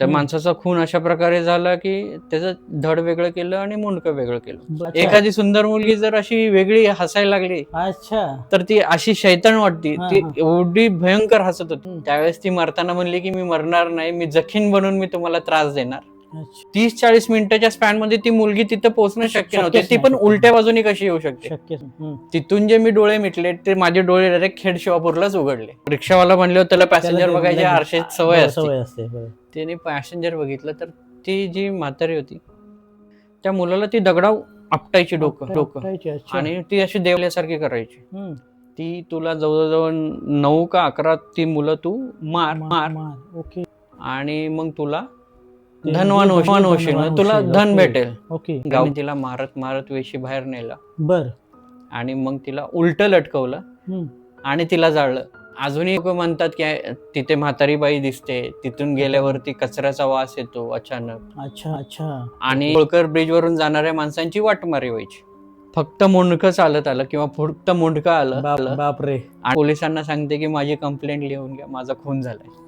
त्या माणसाचा खून अशा प्रकारे झाला की त्याचं धड वेगळं केलं आणि मुंडकं वेगळं केलं. अच्छा. एखादी सुंदर मुलगी जर अशी वेगळी हसायला लागली अच्छा. तर ती अशी शैतान वाटती, हा, ती हा. एवढी भयंकर हसत होती. त्यावेळेस ती मरताना म्हणली की मी मरणार नाही, मी जखीन बनून मी तुम्हाला त्रास देणार. अच्छा. 30-40 मिनिटाच्या स्पॅन मध्ये ती मुलगी तिथं पोहोचणं शक्य नव्हते. शक्यच ती नाही, पण शक्य उलट्या बाजूनी कशी येऊ शकते. शक्य. तिथून जे मी डोळे मिटले ते माझे डोळे डायरेक्ट खेड शिवापूरलाच उघडले. रिक्षावाला म्हणले होते त्याला पॅसेंजर बघायची आरशाची सवय असते. त्याने पॅसेंजर बघितलं तर ती जी म्हातारी होती त्या मुलाला ती दगडाव आपटायची डोकं आणि ती अशी देवल्यासारखी करायची. ती तुला जवळजवळ 9 का 11 ती मुलं तू मार ओके. आणि मग तुला धनवान होशील, तुला धन भेटेल. ओके. गावी तिला मारत मारत वेशी बाहेर नेला बर. आणि मग तिला उलट लटकवलं आणि तिला जाळलं. अजूनही लोक म्हणतात की तिथे म्हातारी बाई दिसते, तिथून गेल्यावरती कचऱ्याचा वास येतो अचानक. अच्छा अच्छा. आणि होळकर ब्रिज वरून जाणाऱ्या माणसांची वाटमारी व्हायची. फक्त मुंडकं चालत आलं किंवा फक्त मुंडकं आलं बापरे. आणि पोलिसांना सांगते की माझी कंप्लेंट लिहून घ्या, माझा खून झालाय.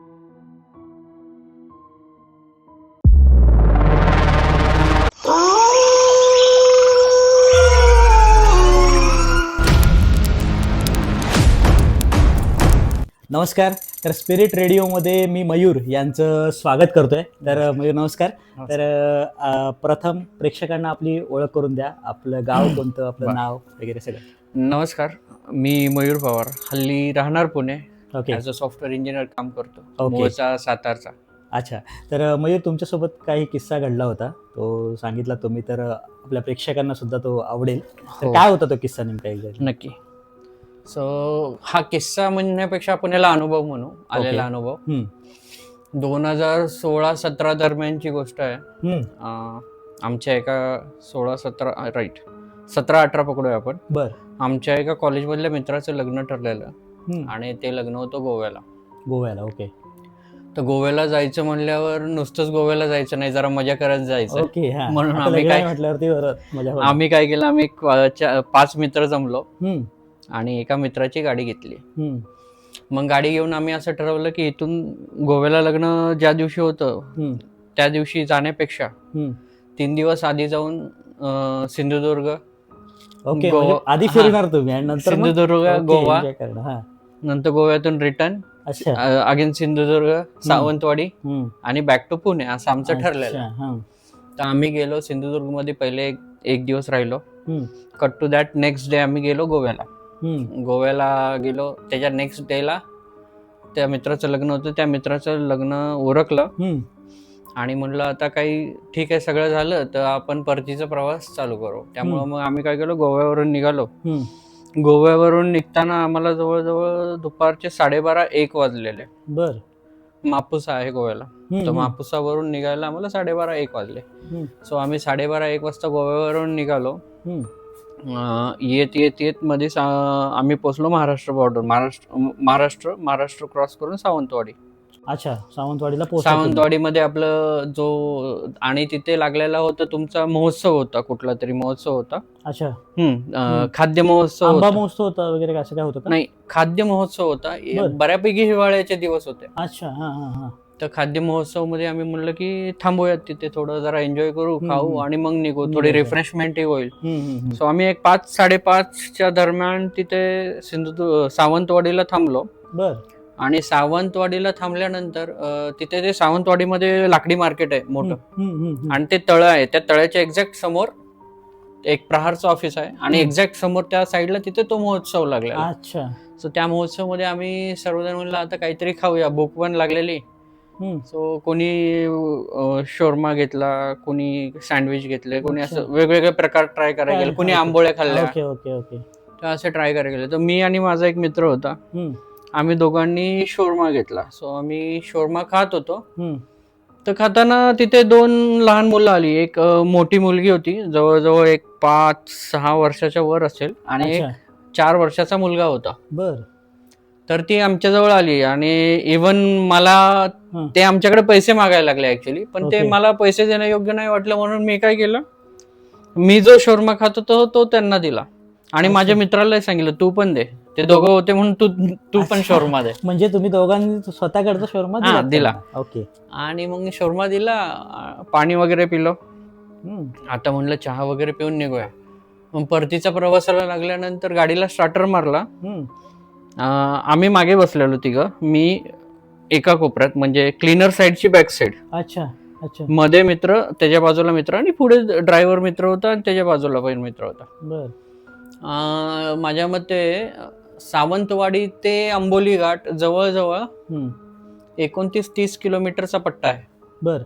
नमस्कार. तर स्पिरिट रेडिओमध्ये मी मयूर यांचं स्वागत करतोय. तर मयूर नमस्कार. तर प्रथम प्रेक्षकांना आपली ओळख करून द्या. आपलं गाव कोणतं, आपलं नाव वगैरे सगळं. नमस्कार, मी मयूर पवार, हल्ली राहणार Pune, okay. As a software engineer काम करतो, ओके. मूळचा सातारचा. अच्छा. तर मयूर तुमच्यासोबत काही किस्सा घडला होता, तो सांगितला तुम्ही, तर आपल्या प्रेक्षकांना सुद्धा तो आवडेल. तर काय होता तो किस्सा नेमका एकदा? नक्की. सो हा किस्सा म्हणण्यापेक्षा आपण याला अनुभव म्हणू, आलेला अनुभव. 2016-17 दरम्यानची गोष्ट आहे. आमच्या एका 17-18 पकडूया आपण. बर. आमच्या एका कॉलेजमधल्या मित्राचं लग्न ठरलेलं आणि ते लग्न होतं गोव्याला. ओके. तर गोव्याला जायचं म्हणल्यावर नुसतंच गोव्याला जायचं नाही, जरा मजा करत जायचं. ओके. म्हणून आम्ही काय केलं, आम्ही 5 मित्र जमलो आणि एका मित्राची गाडी घेतली. मग गाडी घेऊन आम्ही असं ठरवलं की इथून गोव्याला लग्न ज्या दिवशी होतं त्या दिवशी जाण्यापेक्षा 3 दिवस आधी जाऊन सिंधुदुर्ग, आधी फिरणार तुम्ही आणि नंतर सिंधुदुर्ग, गोवा, नंतर गोव्यातून रिटर्न अगेन सिंधुदुर्ग, सावंतवाडी आणि बॅक टू पुणे, असं आमचं ठरलेलं. तर आम्ही गेलो सिंधुदुर्ग मध्ये, पहिले एक दिवस राहिलो. Cut to that next day आम्ही गेलो गोव्याला गेलो. त्याच्या नेक्स्ट डेला त्या मित्राचं लग्न होतं. त्या मित्राचं लग्न उरकलं आणि म्हणलं आता काही ठीक आहे, सगळं झालं तर आपण परतीचा प्रवास चालू करू. त्यामुळं मग आम्ही काय केलो, गोव्यावरून निघालो. गोव्यावरून निघताना आम्हाला जवळजवळ दुपारचे 12:30-1 वाजलेले. बर. मापुसा आहे गोव्याला, तर मापुसावरून निघायला आम्हाला 12:30-1 वाजले. सो आम्ही 12:30-1 वाजता गोव्यावरून निघालो. येत मध्येच आम्ही पोहोचलो महाराष्ट्र बॉर्डर. महाराष्ट्र क्रॉस करून सावंतवाडी. अच्छा. सावंतवाडीला सावंतवाडीमध्ये आपलं जो आणि तिथे लागलेला होता तुमचा महोत्सव होता, कुठला तरी महोत्सव होता. अच्छा. खाद्य महोत्सव होता वगैरे, असं काय होतं? नाही, खाद्य महोत्सव होता. बऱ्यापैकी हिवाळ्याचे दिवस होते. अच्छा. तर खाद्य महोत्सव मध्ये आम्ही म्हणलं की थांबूयात तिथे, थोडं जरा एन्जॉय करू, खाऊ आणि मग निघू, थोडी रिफ्रेशमेंटही होईल. सो आम्ही एक 5-5:30च्या दरम्यान तिथे सावंतवाडीला थांबलो. बर. आणि सावंतवाडीला थांबल्यानंतर तिथे ते सावंतवाडीमध्ये लाकडी मार्केट आहे मोठं आणि ते तळं आहे. त्या तळ्याच्या एक्झॅक्ट समोर एक प्रहारचं ऑफिस आहे आणि एक्झॅक्ट समोर त्या साईडला तिथे तो महोत्सव लागला. अच्छा. सो त्या महोत्सव मध्ये आम्ही सर्वजण म्हणलं आता काहीतरी खाऊया, भूक पण लागलेली. सो कोणी शोरमा घेतला, कोणी सँडविच घेतले, कोणी असं वेगवेगळे प्रकार ट्राय करायला गेले, कोणी आंबोळ्या खाल्ल्या. तर असं ट्राय करायला गेले. तर मी आणि माझा एक मित्र होता, आम्ही दोघांनी शोरमा घेतला. सो आम्ही शोरमा खात होतो. तर खाताना तिथे 2 लहान मुलं आली. एक मोठी मुलगी होती, जवळजवळ एक 5-6 वर्षाच्या वर असेल, आणि एक 4 वर्षाचा मुलगा होता. बर. तर ती आमच्याजवळ आली आणि इव्हन मला ते आमच्याकडे पैसे मागायला लागले ऍक्च्युली, पण ते मला पैसे देणं योग्य नाही वाटलं. म्हणून मी काय केलं, मी जो शोरमा खात होतो तो त्यांना दिला आणि माझ्या मित्रालाही सांगितलं तू पण दे. ते दोघं होते म्हणून तू पण शोरमा दे. म्हणजे तुम्ही दोघांनी स्वतःकडचा शोरमा दिला. ओके. आणि मग शोरमा दिला, पाणी वगैरे पिलो. आता म्हणलं चहा वगैरे पिऊन निघूया. मग परतीचा प्रवासाला लागल्यानंतर गाडीला स्टार्टर मारला. आम्ही मागे बसलेलो तिघं, मी एका कोपऱ्यात म्हणजे क्लीनर साईडची बॅक साईड. अच्छा अच्छा. मध्ये मित्र, त्याच्या बाजूला मित्र आणि पुढे ड्रायव्हर मित्र होता आणि त्याच्या बाजूला पण मित्र होता. बर. माझ्या मते सावंतवाडी ते आंबोली घाट जवळजवळ 29-30 किलोमीटरचा पट्टा आहे. बर.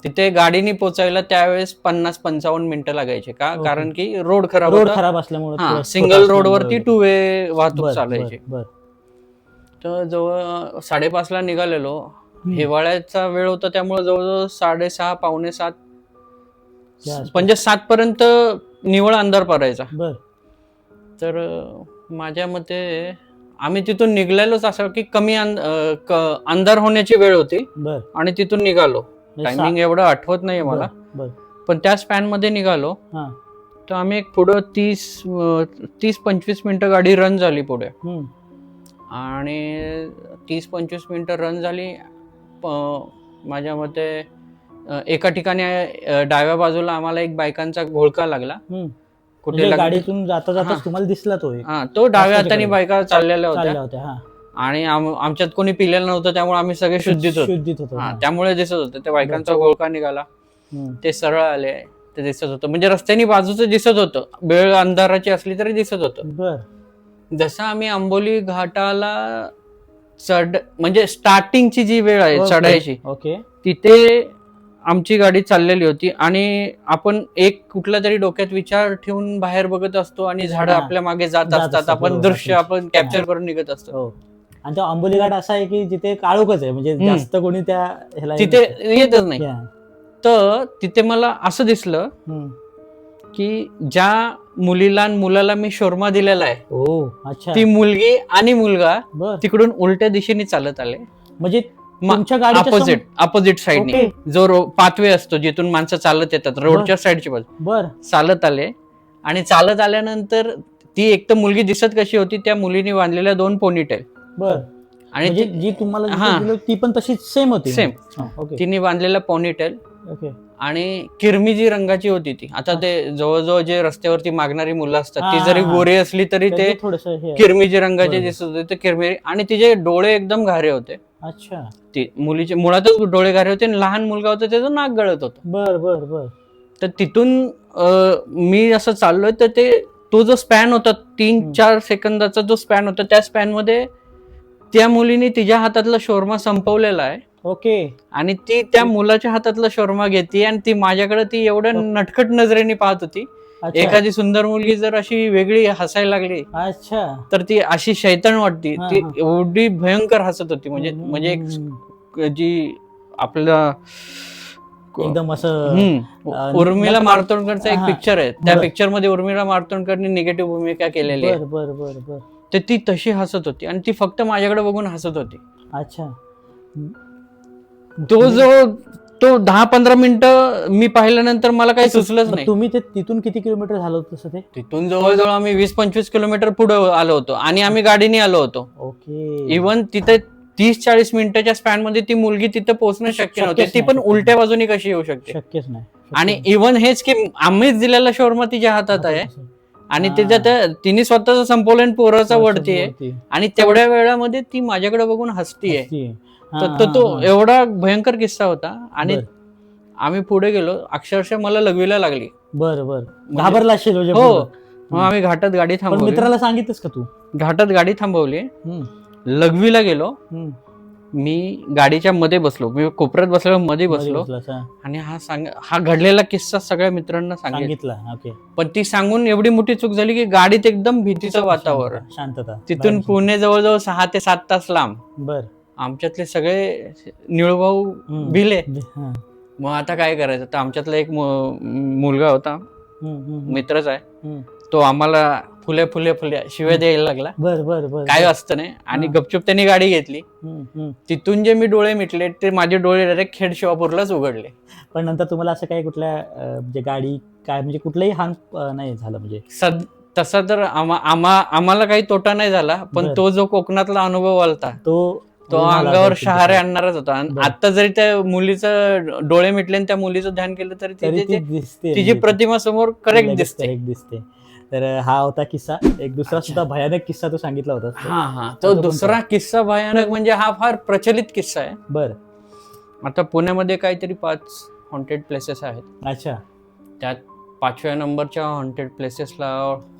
तिथे गाडीने पोचायला त्यावेळेस 50-55 मिनिटं लागायचे. का? कारण की रोड खराब असल्यामुळे सिंगल रोडवरती 2 वे वाहतूक चालायची. तर जवळ 5:30ला निघालेलो. हिवाळ्याचा वेळ होता त्यामुळे जवळजवळ 6:30 पावणे 7 म्हणजे 7 पर्यंत निवळ अंधार पडायचा. तर माझ्या मते आम्ही तिथून निघलेलोच असं की कमी अंधार होण्याची वेळ होती आणि तिथून निघालो. टायमिंग एवढं आठवत नाहीये मला, पण त्या स्पॅन मध्ये निघालो. तर आम्ही एक पुढं 30-25 मिनिटं गाडी रन झाली पुढे. आणि 30-25 मिनिटं रन झाली. माझ्या मते एका ठिकाणी डाव्या बाजूला आम्हाला एक बायकांचा घोळका लागला. कुठे गाडीतून जाता जाता तुम्हाला दिसला तो डाव्या हाताने बायका चाललेल्या होत्या. आणि आमच्यात कोणी पिलेलं नव्हतं त्यामुळे आम्ही सगळे शुद्धीत होतो. त्यामुळे दिसत होतं. त्या बायकांचा घोळका निघाला, ते सरळ आले, ते दिसत होतं. म्हणजे रस्त्याने बाजूचं दिसत होतं, वेळ अंधाराची असली तरी दिसत होतं. जसं आम्ही आंबोली घाटाला म्हणजे स्टार्टिंगची जी वेळ आहे चढायची, तिथे आमची गाडी चाललेली होती आणि आपण एक कुठला तरी डोक्यात विचार ठेवून बाहेर बघत असतो आणि झाडं आपल्या मागे जात असतात. आपण दृश्य आपण कॅप्चर करून निघत असतो. आणि तो आंबोली घाट असा आहे की जिथे काळोखच आहे, म्हणजे जास्त कोणी त्या तिथे येतच नाही. तर तिथे मला असं दिसलं की ज्या मुलीला आणि मुलाला मी शोरमा दिलेला आहे, ती मुलगी आणि मुलगा तिकडून उलट्या दिशेने चालत आले. म्हणजे अपोजिट साईडने जो पाथवे असतो जिथून माणसं चालत येतात, रोडच्या साईडची बाजू चालत आले. आणि चालत आल्यानंतर ती एक तर मुलगी दिसत कशी होती, त्या मुलीने बांधलेल्या 2 पोनीटेल. आणि जी तुम्हाला ती पण तशी सेम होती. सेम. तिने बांधलेला पोनीटेल आणि किरमिजी रंगाची होती ती. आता ते जवळजवळ जे रस्त्यावरती मागणारी मुलं असतात, ती जरी गोरी असली तरी ते किरमिजी रंगाचे दिसत होते. ते किरमिजी, आणि तिचे डोळे एकदम घारे होते. अच्छा. ती मुलीचे मुळातच डोळे घारे होते. लहान मुलगा होता, त्याचं नाक गळत होतं. बर. तर तिथून मी असं चाललोय तर तो जो स्पॅन होता 3-4 सेकंदाचा जो स्पॅन होता, त्या स्पॅन मध्ये त्या मुलीने तिच्या हातातला शोरमा संपवलेला आहे. आणि ती त्या मुलाच्या हातातला शोरमा घेते आणि ती माझ्याकडे ती एवढ्या नटखट नजरेने पाहत होती. एखादी सुंदर मुलगी जर अशी वेगळी हसायला लागली तर ती अशी शैतान वाटती. ती एवढी भयंकर हसत होती. म्हणजे जी आपला एकदम असं उर्मिला मार्तोंडकरचा एक पिक्चर आहे, त्या पिक्चर मध्ये उर्मिला मार्तोंडकरने निगेटिव्ह भूमिका केलेली आहे. तर ती तशी हसत होती आणि ती फक्त माझ्याकडे बघून हसत होती. अच्छा. तो 10-15 मिनिटं मी पाहिल्यानंतर मला काही सुचलंच नाही. तुम्ही तिथून किती किलोमीटर झालं होतं तसं? तिथून जवळजवळ आम्ही 20-25 किलोमीटर पुढे आलो होतो आणि आम्ही गाडीने आलो होतो. इव्हन तिथे 30-40 मिनिटाच्या स्पॅन मध्ये ती मुलगी तिथे पोहोचणं शक्य नव्हते. ती पण उलट्या बाजूनी कशी येऊ शकते? शक्यच नाही. आणि इव्हन हेच की आम्हीच दिलेला शोरमा तिच्या हातात आहे आणि त्याच्यात तिने स्वतःच संपवलं, पोराचा वडतीये आणि तेवढ्या वेळामध्ये ती माझ्याकडे बघून हसतीये. तर तो एवढा भयंकर किस्सा होता. आणि आम्ही पुढे गेलो, अक्षरशः मला लगवीला लागली. घाबरला असेल. हो. मग आम्ही घाटात गाडी थांबवली. मित्राला सांगितलंस का तू? घाटात गाडी थांबवली, लगवीला गेलो. मी गाडीच्या मध्ये बसलो, मी कोपऱ्यात बसलो, मध्ये बसलो आणि हा घडलेला किस्सा सगळ्या मित्रांना सांगितला. पण ती सांगून एवढी मोठी चूक झाली की गाडीत एकदम भीतीचं वातावरण, शांतता. तिथून पुणे जवळजवळ 6 ते 7 तास लांब. आमच्यातले सगळे निळभाऊ भिले. मग आता काय करायचं? तर आमच्यातला एक मुलगा होता, मित्रच आहे, तो आम्हाला फुले शिव्या द्यायला लागला. काय असतं नाही. आणि गपचूप त्यांनी गाडी घेतली. तिथून जे मी डोळे मिटले ते माझे डोळे डायरेक्ट खेड शिवापूरलाच उघडले. पण नंतर तुम्हाला असं काही कुठल्या म्हणजे गाडी काय म्हणजे कुठलंही हान नाही झालं? म्हणजे तसा तर आम्हाला काही तोटा नाही झाला, पण तो जो कोकणातला अनुभव आलता तो अंगावर शहारे आणणारच होता. आणि आता जरी त्या मुलीचं डोळे मिटले आणि त्या मुलीचं ध्यान केलं तरी तिची प्रतिमा समोर करेक्ट दिसते. तर हा होता किस्सा. एक दुसरा सुद्धा भयानक किस्सा तो सांगितला होता. हा तो दुसरा किस्सा भयानक म्हणजे हा फार प्रचलित किस्सा आहे. बर. आता पुण्यामध्ये काहीतरी 5 हॉन्टेड प्लेसेस आहेत. अच्छा. त्यात 5व्या नंबरच्या हॉन्टेड प्लेसेसला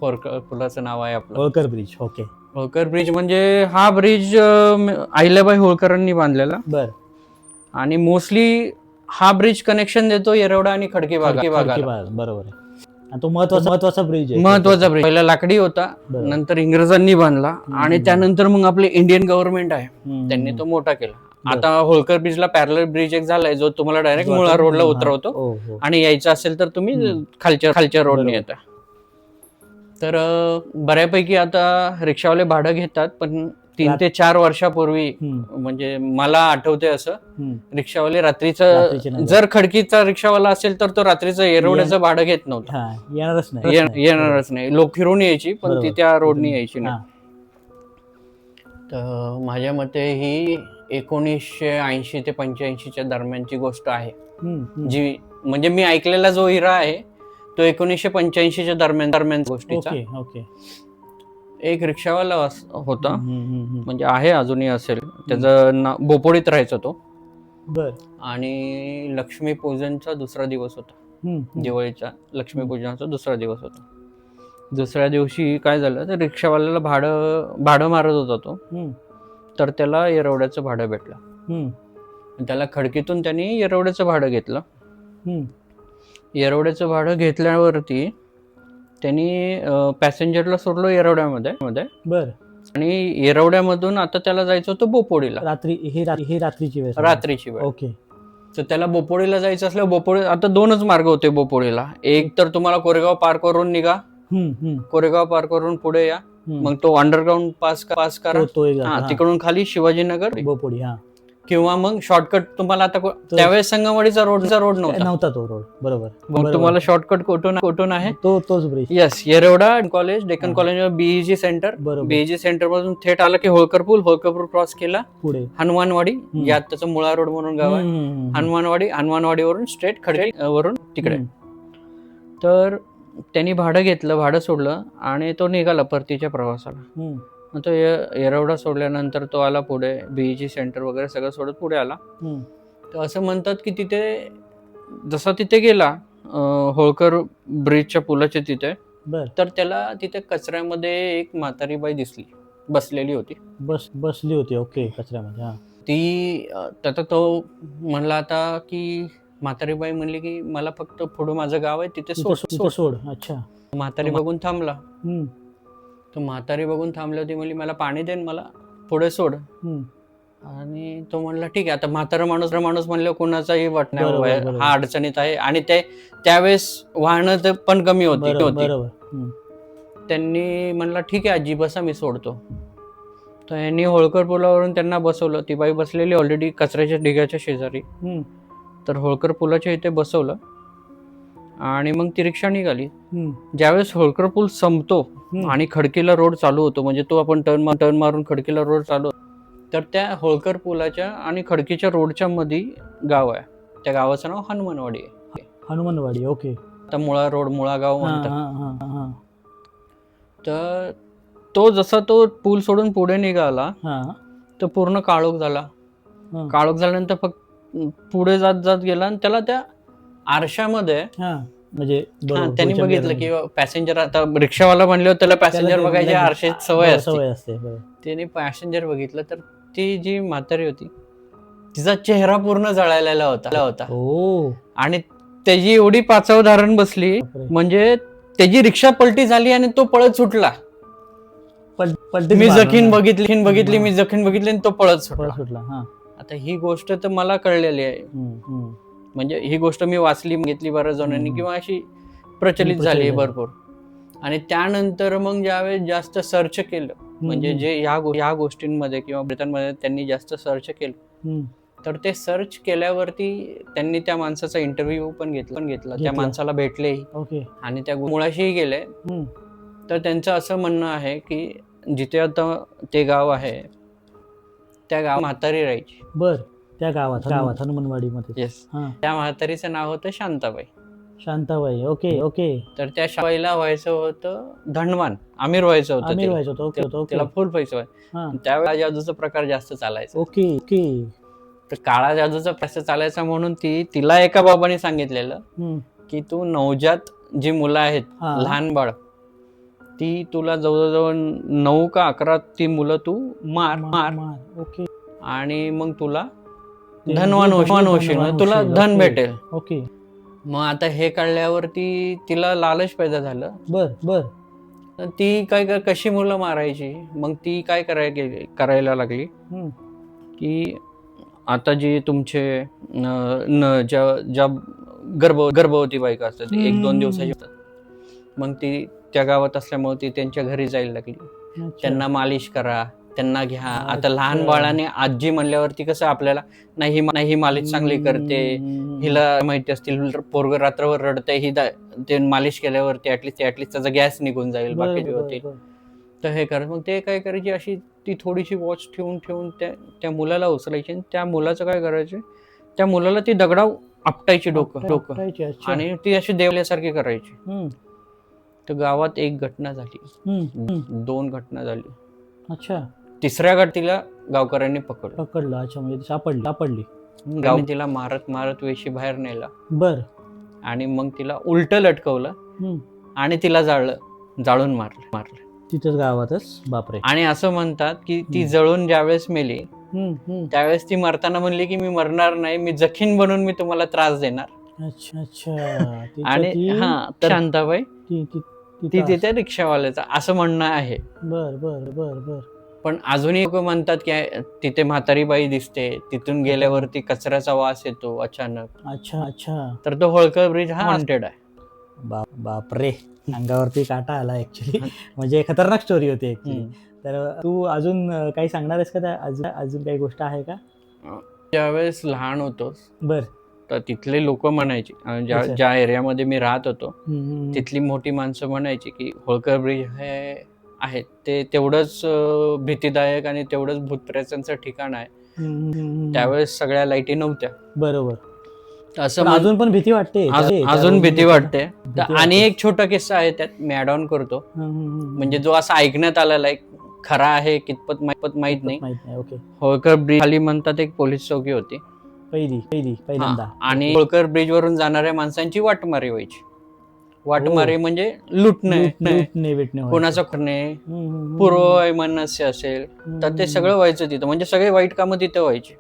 होळकर पुलाचं नाव आहे आपलं, Holkar bridge. Okay. Holkar bridge म्हणजे हा ब्रिज अहिल्याबाई होळकरांनी बांधलेला. बर. आणि मोस्टली हा ब्रिज कनेक्शन देतो येरवडा आणि खडकी भागाला. बरोबर आहे. आणि तो महत्वाचा ब्रिज आहे. महत्वाचा ब्रिज. पहिला लाकडी होता, नंतर इंग्रजांनी बांधला आणि त्यानंतर मग आपले इंडियन गव्हर्नमेंट आहे त्यांनी तो मोठा केला. आता होळकर ब्रिजला पॅरलर ब्रिज एक झालाय जो तुम्हाला डायरेक्ट मुळा रोडला उतरवतो आणि यायचं असेल तर तुम्ही खालच्या रोडने येता. तर बऱ्यापैकी आता रिक्षावाले भाडं घेतात, पण 3 ते 4 वर्षापूर्वी म्हणजे मला आठवते असं रिक्षावाले रात्रीचं, जर खडकीचा रिक्षावाला असेल तर तो रात्रीचं येरवड्याचं भाडं घेत नव्हता. येणारच नाही. लोक फिरून यायची पण ती त्या रोडनी यायची नाही. तर माझ्या मते ही 1980 ते 85च्या दरम्यानची गोष्ट आहे, जी म्हणजे मी ऐकलेला जो हिरा आहे तो 1985च्या दरम्यान गोष्टीचा. एक रिक्षावाला होता, म्हणजे आहे अजूनही असेल, त्याचं नाव बोपोडीत राहायचा तो. आणि लक्ष्मीपूजनचा दुसरा दिवस होता, दिवाळीचा लक्ष्मीपूजनाचा दुसरा दिवस होता. दुसऱ्या दिवशी काय झालं तर रिक्षावाल्याला भाडं मारत होता तो, तर त्याला येरवड्याचं भाडं भेटलं. त्याला खडकीतून त्यांनी येरवड्याचं भाडं घेतलं. येरवड्याचं भाडं घेतल्यावरती त्यांनी पॅसेंजरला सोडलं येरवड्यामध्ये. आणि येरवड्यामधून आता त्याला जायचं होतं बोपोडीला. रात्रीची वेळ. ओके. तर त्याला बोपोडीला जायचं असल्यावर बोपोडी आता 2च मार्ग होते बोपोडीला. एक तर तुम्हाला कोरेगाव पार करून निघा, कोरेगाव पार करून पुढे या, मग तो अंडरग्राउंड पास करा, तिकडून खाली शिवाजीनगर बोपोडी, किंवा मग शॉर्टकट तुम्हाला आता त्यावेळेस संगमवाडीचा रोड नव्हता तो रोड. बरोबर. मग तुम्हाला शॉर्टकट कुठून आहे तोच bridge. Yes, Yerawada college, Deccan college, BEG centre. BEG centre मधून थेट आला की होळकर पूल क्रॉस केला, पुढे हनुमानवाडी, यात त्याचं मुळा रोड म्हणून गाव आहे. हनुमानवाडीवरून स्ट्रेट खडकी वरून तिकडे. तर त्यांनी भाडं सोडलं आणि तो निघाला परतीच्या प्रवासाला. तो येरवडा सोडल्यानंतर तो आला पुढे, बीईजी सेंटर वगैरे सगळं सोडत पुढे आला. तर असं म्हणतात की तिथे गेला होळकर ब्रिजच्या पुलाच्या तिथे, तर त्याला तिथे कचऱ्यामध्ये एक म्हातारी बाई दिसली, बसलेली होती. ओके. कचऱ्यामध्ये. ती आता तो म्हणला आता की म्हातारी बाई म्हणली की मला फक्त पुढे माझं गाव आहे तिथे सोड. अच्छा. म्हातारी बघून थांबला. तो म्हातारी बघून थांबली होती, म्हणली मला पाणी देन, मला पुढे सोड. आणि तो म्हणला ठीक आहे. आता म्हातारा माणूस म्हणलं कोणाचाही वाट नाही, हा अडचणीत आहे. आणि त्यावेळेस वाहनं पण कमी होती. त्यांनी म्हणला ठीक आहे आजी बसा, मी सोडतो. तर यांनी होळकर पुलावरून त्यांना बसवलं. ती बाई बसलेली ऑलरेडी कचऱ्याच्या ढिगाच्या शेजारी. तर होळकर पुलाच्या इथे बसवलं आणि मग ती रिक्षा निघाली. ज्यावेळेस होळकर पूल संपतो आणि खडकीला रोड चालू होतो, म्हणजे तो आपण टर्न मारून खडकीला रोड चालू होतो, तर त्या होळकर पुलाच्या आणि खडकीच्या रोडच्या मध्ये गाव आहे. त्या गावाचं नाव हनुमानवाडी. ओके. आता मुळा गाव म्हणतात. तर तो जसा तो पूल सोडून पुढे निघाला तर पूर्ण काळोख झाल्यानंतर फक्त पुढे जात गेला आणि त्याला त्या आरशामध्ये म्हणजे त्यांनी बघितलं की पॅसेंजर, आता रिक्षावाला म्हणले त्याला पॅसेंजर बघायची आरशाची सवय असते. त्याने पॅसेंजर बघितलं तर ती जी म्हातारी होती तिचा चेहरा पूर्ण जळालेला होता. आणि त्याची एवढी पाचाव धारण बसली, म्हणजे त्याची रिक्षा पलटी झाली आणि तो पळत सुटला. मी जखीन बघितली आणि तो पळत सुटला. आता ही गोष्ट तर मला कळलेली आहे, म्हणजे ही गोष्ट मी घेतली बऱ्याच जणांनी किंवा अशी प्रचलित झाली आहे भरपूर. आणि त्यानंतर मग ज्यावेळेस जास्त सर्च केलं, म्हणजे जे ह्या गोष्टींमध्ये किंवा ब्रिटनमध्ये त्यांनी जास्त सर्च केलं, तर ते सर्च केल्यावरती त्यांनी त्या माणसाचा इंटरव्ह्यू पण घेतला. त्या माणसाला भेटले आणि त्या मुळाशीही गेले. तर त्यांचं असं म्हणणं आहे की जिथे आता ते गाव आहे त्या गावात म्हातारी राहायची. बर, त्या गावात हनुमानवाडीमध्ये. येस. त्या म्हातारीचं नाव होतं शांताबाई. शांताबाई. Okay okay. तर त्या शांताबाईला व्हायचं होतं धनवान, अमीर व्हायचं होतं तिला. Okay okay. तिला फुल पैसे व्हायचे. त्यावेळेला जादूचा प्रकार जास्त चालायचा. Okay okay. तर काळा जादूचा प्रकार चालायचा म्हणून तिला एका बाबाने सांगितलेलं की तू नवजात जी मुलं आहेत, लहान बाळ, ती तुला जवळजवळ 9 का 11 ती मुलं तू मार. ओके. आणि मग तुला धनवान होशील, तुला धन भेटेल. ओके. मग आता हे कळल्यावरती तिला लालच पैदा झालं. बर. तर ती कशी मुलं मारायची, मग ती काय करायला लागली की आता जी तुमचे ज्या गर्भवती बायका असतात 1-2 दिवसाची असतात, मग ती त्या गावात असल्यामुळे ती त्यांच्या घरी जायला लागली. त्यांना मालिश करा, त्यांना घ्या. आता लहान बाळाने आजी म्हणल्यावरती कसं आपल्याला नाही मालिश चांगली करते, हिला माहिती असतील, पोरग रात्रभर रडतंय, ही ते मालिश केल्यावरती ऍटलिस्ट त्याचा गॅस निघून जाईल, बाकीचे होते. तर हे करत मग ते काय करायची, अशी ती थोडीशी वॉच ठेवून त्या मुलाला उचलायची आणि त्या मुलाचं काय करायचे, त्या मुलाला ती दगडा आपटायची डोकं आणि ती अशी देवल्यासारखी करायची. तर गावात एक घटना झाली, 2 घटना झाली. अच्छा. तिसऱ्या घटनेला गावकऱ्यांनी पकडलं. अच्छा, म्हणजे सापडली. गावाने तिला मारत वेशी बाहेर नेला. बर. आणि मग तिला उलट लटकवलं आणि तिला जाळून मारलं तिथंच गावातच. बापरे. आणि असं म्हणतात की ती जळून ज्यावेळेस मेली त्यावेळेस ती मरताना म्हणली की मी मरणार नाही, मी जखीन बनून मी तुम्हाला त्रास देणार. अच्छा. आणि शांताबाई ती तिथे रिक्षावाल्याचा असं म्हणणं आहे. बर. पण अजूनही लोक म्हणतात की तिथे म्हातारी बाई दिसते, तिथून गेल्यावरती कचऱ्याचा वास येतो अचानक. अच्छा. तर तो होळकर ब्रिज हा हॉन्टेड आहे. बापरे, अंगावरती काटा आला ऍक्च्युली. म्हणजे खतरनाक स्टोरी होती ऍक्च्युली. तर तू अजून काही सांगणार आहेस का? अजून काही गोष्ट आहे का? ज्यावेळेस लहान होतोस बर, तर तिथले लोक म्हणायचे, ज्या एरियामध्ये मी राहत होतो तिथली मोठी माणसं म्हणायची की होळकर ब्रिज हे आहे ते तेवढंच भीतीदायक आणि तेवढंच भूतप्रेतांचं ठिकाण आहे. त्यावेळेस सगळ्या लाईटी नव्हत्या. बरोबर. असं अजून पण भीती वाटते. अजून भीती वाटते. आणि एक छोटा किस्सा आहे त्यात मी ऍड ऑन करतो, म्हणजे जो असा ऐकण्यात आलेला आहे, खरा आहे कितपत माहित नाही. होळकर ब्रिज खाली म्हणतात एक पोलीस चौकी होती पहिल्यांदा, आणि होळकर ब्रिज वरून जाणाऱ्या माणसांची वाटमारी व्हायची. वाटमारी म्हणजे लुटणे, कोणाचं करणे, पूर्ववैमनस्य असेल तर ते सगळं व्हायचं तिथं, म्हणजे सगळे वाईट कामं तिथं व्हायची.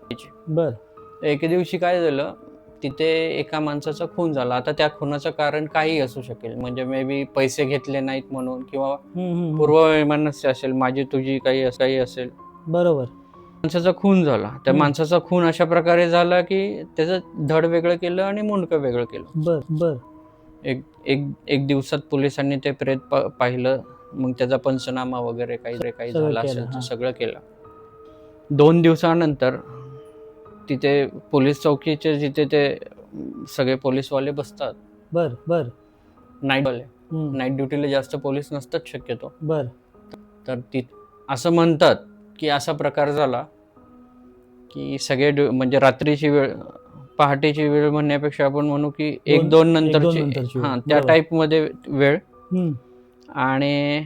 बर. एके दिवशी काय झालं, तिथे एका माणसाचा खून झाला. आता त्या खुनाचं कारण काही असू शकेल, म्हणजे मे बी पैसे घेतले नाहीत म्हणून, किंवा पूर्ववैमनस्य असेल, माझी तुझी काही असेल. बरोबर. माणसाचा खून झाला. त्या माणसाचा खून अशा प्रकारे झाला की त्याचं धड वेगळं केलं आणि मुंडकं वेगळं केलं. बर. एक दिवसात पोलिसांनी ते प्रेत पाहिलं, मग त्याचा पंचनामा वगैरे काही झाला असेल सगळं केलं. 2 दिवसानंतर तिथे पोलीस चौकीचे जिथे ते सगळे पोलीसवाले बसतात, बर, नाईट ड्युटीला जास्त पोलीस नसतात शक्यतो. बर. तर असं म्हणतात की असा प्रकार झाला की सगळे म्हणजे रात्रीची वेळ, पहाटेची वेळ म्हणण्यापेक्षा आपण म्हणू की 1-2 नंतरची त्या टाईप मध्ये वेळ, आणि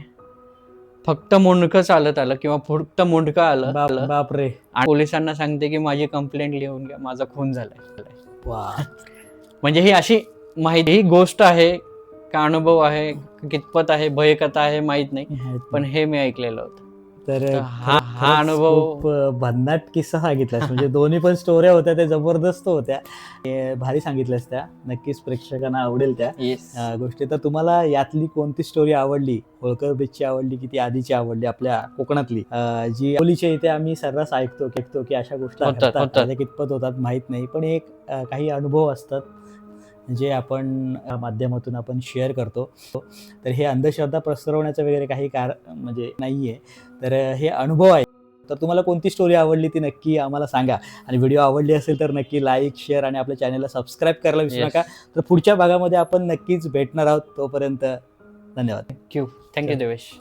फक्त मुंडकं चालत आलं किंवा फक्त मुंडकं आलं. बापरे. आणि पोलिसांना सांगते की माझी कंप्लेंट लिहून घ्या, माझा खून झालाय. म्हणजे ही अशी माहिती, ही गोष्ट आहे का अनुभव आहे, कितपत आहे, भयकथा आहे माहित नाही, पण हे मी ऐकलेलं होतं. तर हा अनुभव खूप भन्नाट किस्सा सांगितलास. म्हणजे दोन्ही पण स्टोऱ्या होत्या, त्या जबरदस्त होत्या, भारी सांगितल्यास त्या. नक्कीच प्रेक्षकांना आवडेल त्या गोष्टी. तर तुम्हाला यातली कोणती स्टोरी आवडली? होळकर ब्रिजची आवडली की ती आधीची आवडली, आपल्या कोकणातली जी ओलीच्या इथे आम्ही सर्रास ऐकतो की अशा गोष्टी कितपत होतात माहित नाही, पण एक काही अनुभव असतात जे आपण माध्यमातून आपण शेअर करतो. तर हे अंधश्रद्धा पसरवण्याचं वगैरे काही म्हणजे नाहीये, तर हे अनुभव आहे. तर तुम्हाला कोणती स्टोरी आवडली ती नक्की आम्हाला सांगा, आणि व्हिडिओ आवडली असेल तर नक्की लाईक, शेअर आणि आपल्या चॅनलला सबस्क्राईब करायला विसरू नका. तर पुढच्या भागामध्ये आपण नक्कीच भेटणार आहोत. तोपर्यंत धन्यवाद. थँक्यू देवेश.